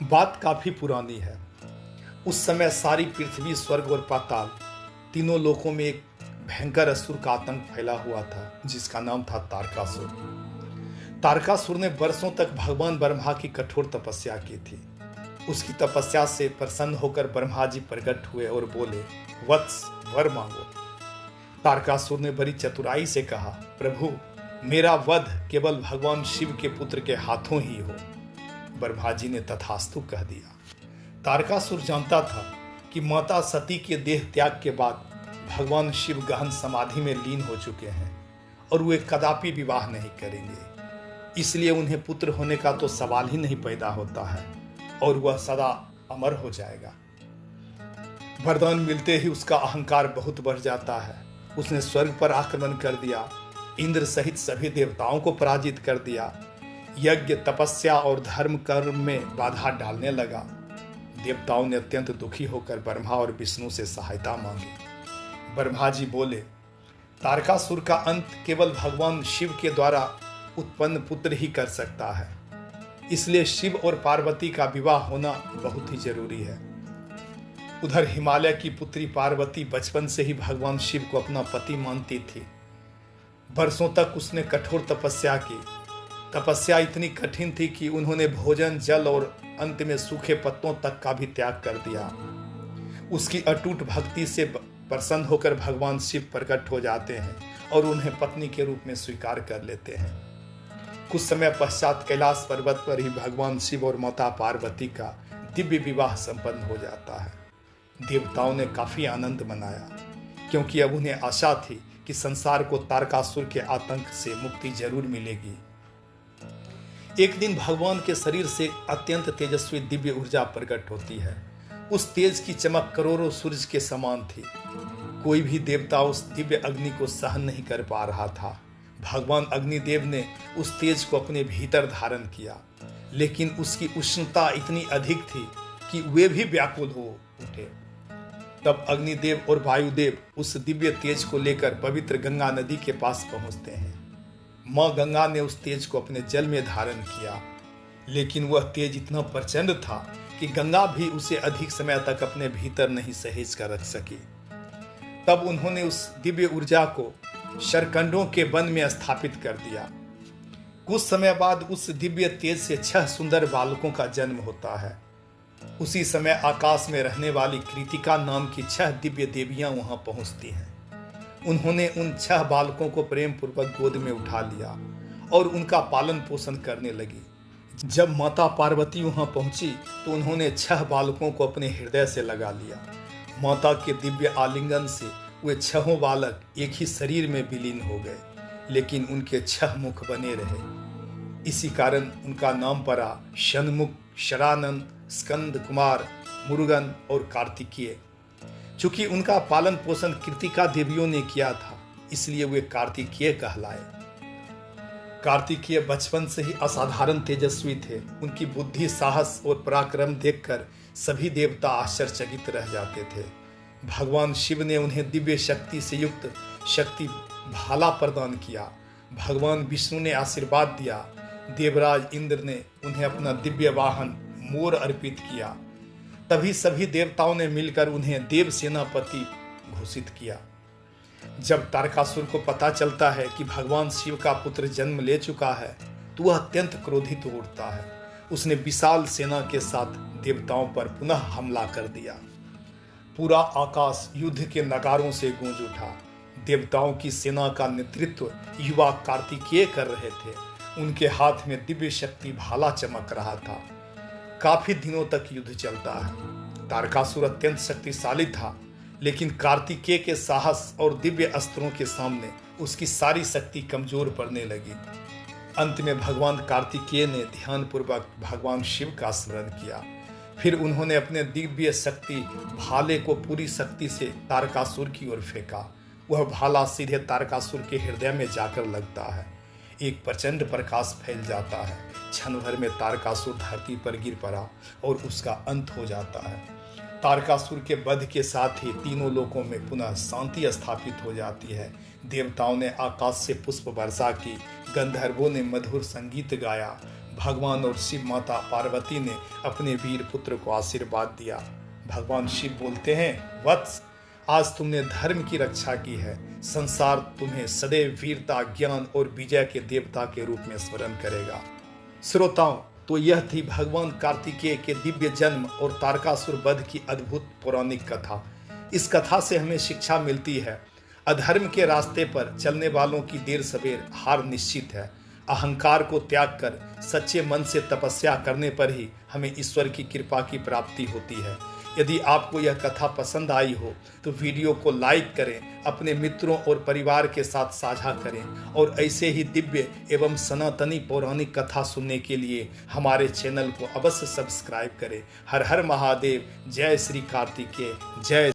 बात काफी पुरानी है। उस समय सारी पृथ्वी, स्वर्ग और पाताल तीनों लोकों में एक भयंकर असुर का आतंक फैला हुआ था, जिसका नाम था तारकासुर। तारकासुर ने वर्षों तक भगवान ब्रह्मा की कठोर तपस्या की थी। उसकी तपस्या से प्रसन्न होकर ब्रह्मा जी प्रकट हुए और बोले, वत्स, वर मांगो। तारकासुर ने बड़ी चतुराई से कहा, प्रभु, मेरा वध केवल भगवान शिव के पुत्र के हाथों ही हो। ब्रह्मा जी ने तथास्तु कह दिया। तारकासुर जानता था कि माता सती के देह त्याग के बाद भगवान शिव गहन समाधि में लीन हो चुके हैं और वे कदापि विवाह नहीं करेंगे। इसलिए उन्हें पुत्र होने का तो सवाल ही नहीं पैदा होता है और वह सदा अमर हो जाएगा। वरदान मिलते ही उसका अहंकार बहुत बढ़ जाता है। उसने स्वर्ग पर आक्रमण कर दिया, इंद्र सहित सभी देवताओं को पराजित कर दिया, यज्ञ, तपस्या और धर्म कर्म में बाधा डालने लगा। देवताओं ने अत्यंत दुखी होकर ब्रह्मा और विष्णु से सहायता मांगी। ब्रह्मा जी बोले, तारकासुर का अंत केवल भगवान शिव के द्वारा उत्पन्न पुत्र ही कर सकता है। इसलिए शिव और पार्वती का विवाह होना बहुत ही जरूरी है। उधर हिमालय की पुत्री पार्वती बचपन से ही भगवान शिव को अपना पति मानती थी। वर्षों तक उसने कठोर तपस्या की। तपस्या इतनी कठिन थी कि उन्होंने भोजन, जल और अंत में सूखे पत्तों तक का भी त्याग कर दिया। उसकी अटूट भक्ति से प्रसन्न होकर भगवान शिव प्रकट हो जाते हैं और उन्हें पत्नी के रूप में स्वीकार कर लेते हैं। कुछ समय पश्चात कैलाश पर्वत पर ही भगवान शिव और माता पार्वती का दिव्य विवाह संपन्न हो जाता है। देवताओं ने काफी आनंद मनाया, क्योंकि अब उन्हें आशा थी कि संसार को तारकासुर के आतंक से मुक्ति जरूर मिलेगी। एक दिन भगवान के शरीर से अत्यंत तेजस्वी दिव्य ऊर्जा प्रकट होती है। उस तेज की चमक करोड़ों सूरज के समान थी। कोई भी देवता उस दिव्य अग्नि को सहन नहीं कर पा रहा था। भगवान अग्निदेव ने उस तेज को अपने भीतर धारण किया, लेकिन उसकी उष्णता इतनी अधिक थी कि वे भी व्याकुल हो उठे। तब अग्निदेव और वायुदेव उस दिव्य तेज को लेकर पवित्र गंगा नदी के पास पहुंचते हैं। मां गंगा ने उस तेज को अपने जल में धारण किया, लेकिन वह तेज इतना प्रचंड था कि गंगा भी उसे अधिक समय तक अपने भीतर नहीं सहेज कर रख सकी। तब उन्होंने उस दिव्य ऊर्जा को शरकंडों के वन में स्थापित कर दिया। कुछ समय बाद उस दिव्य तेज से 6 सुंदर बालकों का जन्म होता है। उसी समय आकाश में रहने वाली कृतिका नाम की 6 दिव्य देवियां वहां पहुंचती हैं। उन्होंने उन 6 बालकों को प्रेम पूर्वक गोद में उठा लिया और उनका पालन पोषण करने लगी। जब माता पार्वती वहां पहुंची तो उन्होंने 6 बालकों को अपने हृदय से लगा लिया। माता के दिव्य आलिंगन से वे 6 बालक एक ही शरीर में विलीन हो गए, लेकिन उनके 6 मुख बने रहे। इसी कारण उनका नाम पड़ा षण्मुख, शरानंद, स्कंद कुमार, मुरुगन और कार्तिकेय। चूंकि उनका पालन पोषण कृतिका देवियों ने किया था, इसलिए वे कार्तिकेय कहलाए। कार्तिकेय बचपन से ही असाधारण तेजस्वी थे। उनकी बुद्धि, साहस और पराक्रम देखकर सभी देवता आश्चर्यचकित रह जाते थे। भगवान शिव ने उन्हें दिव्य शक्ति से युक्त शक्ति भाला प्रदान किया। भगवान विष्णु ने आशीर्वाद दिया। देवराज इंद्र ने उन्हें अपना दिव्य वाहन मोर अर्पित किया। तभी सभी देवताओं ने मिलकर उन्हें देव सेनापति घोषित किया। जब तारकासुर को पता चलता है कि भगवान शिव का पुत्र जन्म ले चुका है, तो वह अत्यंत क्रोधित हो उठता है। उसने विशाल सेना के साथ देवताओं पर पुनः हमला कर दिया। पूरा आकाश युद्ध के नगारों से गूंज उठा। देवताओं की सेना का नेतृत्व युवा कार्तिकेय कर रहे थे। उनके हाथ में दिव्य शक्ति भाला चमक रहा था। काफी दिनों तक युद्ध चलता है। तारकासुर अत्यंत शक्तिशाली था, लेकिन कार्तिकेय के साहस और दिव्य अस्त्रों के सामने उसकी सारी शक्ति कमजोर पड़ने लगी। अंत में भगवान कार्तिकेय ने ध्यानपूर्वक भगवान शिव का स्मरण किया। फिर उन्होंने अपने दिव्य शक्ति भाले को पूरी शक्ति से तारकासुर की ओर फेंका। वह भाला सीधे तारकासुर के हृदय में जाकर लगता है। एक प्रचंड प्रकाश फैल जाता है। क्षण भर में तारकासुर धरती पर गिर पड़ा और उसका अंत हो जाता है। तारकासुर के वध के साथ ही तीनों लोकों में पुनः शांति स्थापित हो जाती है। देवताओं ने आकाश से पुष्प वर्षा की, गंधर्वों ने मधुर संगीत गाया, भगवान और शिव माता पार्वती ने अपने वीर पुत्र को आशीर्वाद दिया। भगवान शिव बोलते हैं, वत्स, आज तुमने धर्म की रक्षा की है, संसार तुम्हें सदैव वीरता, ज्ञान और विजय के देवता के रूप में स्मरण करेगा। श्रोताओं, तो यह थी भगवान कार्तिकेय के दिव्य जन्म और तारकासुर वध की अद्भुत पौराणिक कथा। इस कथा से हमें शिक्षा मिलती है, अधर्म के रास्ते पर चलने वालों की देर सवेर हार निश्चित है। अहंकार को त्याग कर सच्चे मन से तपस्या करने पर ही हमें ईश्वर की कृपा की प्राप्ति होती है। यदि आपको यह कथा पसंद आई हो तो वीडियो को लाइक करें, अपने मित्रों और परिवार के साथ साझा करें और ऐसे ही दिव्य एवं सनातनी पौराणिक कथा सुनने के लिए हमारे चैनल को अवश्य सब्सक्राइब करें। हर हर महादेव। जय श्री कार्तिकेय। जय